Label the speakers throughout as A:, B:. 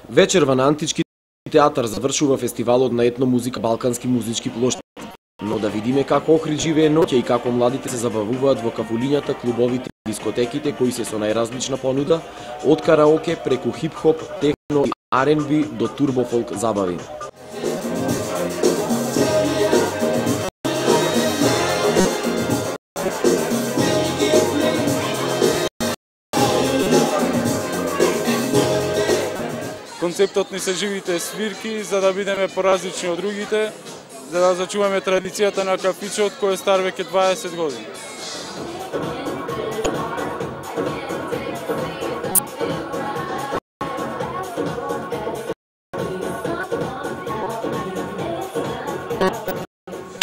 A: Вечерва на Антички театар завршува фестивалот на етномузика Балкански музички плошти. Но да видиме како Охрид живее ноќе и како младите се забавуваат во кафулињата, клубовите и дискотеките кои се со најразлична понуда, од караоке преку хип-хоп, техно и R&B до турбофолк забави.
B: Концептот ни се живите свирки за да бидеме поразлични од другите, за да зачуваме традицијата на кафичот кој е стар веќе 20 години.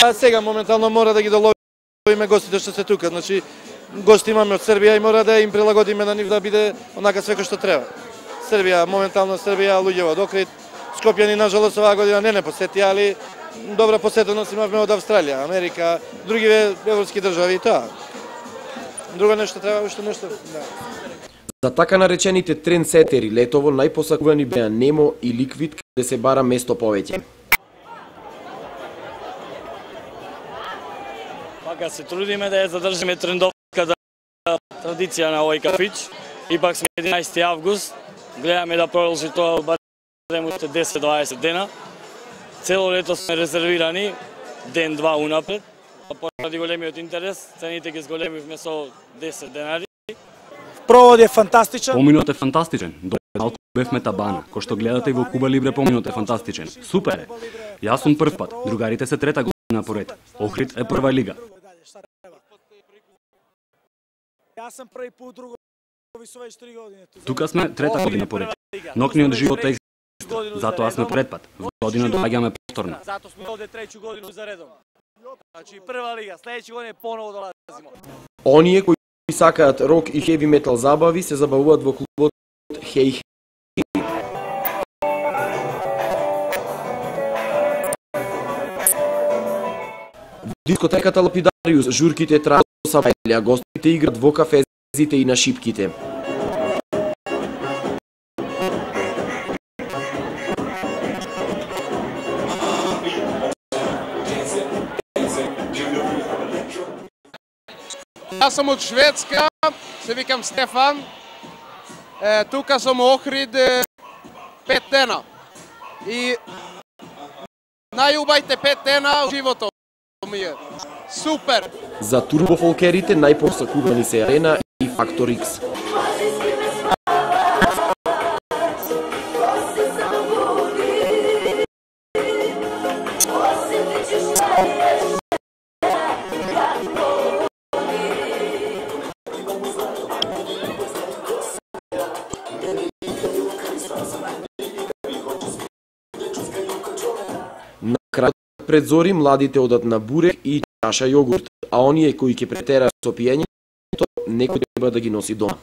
C: А сега моментално мора да ги доловиме гостите што се тука. Значи гости имаме од Србија и мора да им прилагодиме на нив да биде онака све што треба. Моментално Србија, луѓе од Охрид, Скопјани нажалост оваа година не посети, али добра посетеност имавме од Австралија, Америка, други европски држави и тоа. Друго нешто треба, уште нешто. Да.
A: За така наречените трендсетери летово најпосакувани беа Немо и Ликвид, каде се бара место повеќе.
D: Пака се трудиме да ја задржиме трендовската традиција на овој кафич. Ипак сме 11 август, гледаме да продолжи тоа барем уште 10-20 дена. Цело лето сме резервирани, ден-два унапред. Поради големиот интерес, цените ги зголемивме со 10 денари.
E: Провод е фантастичен.
F: Поминот е фантастичен. До малку бевме табана. Кој што гледате и во Куба Либре, поминот е фантастичен. Супер е. Јас сум прв пат, другарите се трета година поред. Охрид е прва лига.
E: Јас сум први пат друго со веќе 3 години.
F: Тука сме трета година поред. Нокниот живот е затоа сме предпат. Во година доаѓаме повторно.
D: Затоа сме овде треќу годину за редом. Значи прва лига, следеќи година поново долазиме.
A: Оние кои сакаат рок и хеви метал забави се забавуваат во клубот Хеј. Во дискотеката Лапидариус журките траат до сабајле, а гостите играат во кафезите и на шипките.
G: Јас сум од Шведска, се викам Стефан. Тука сум Охрид 5 дена. И најубајте 5 дена во животот ми е. Супер!
A: За турбофолкерите најпосакувани се Арена и Фактор Икс. На крајот пред зори младите одат на бурек и чаша јогурт, а оние кои ќе претераат со пиењето, некој треба да ги носи дома.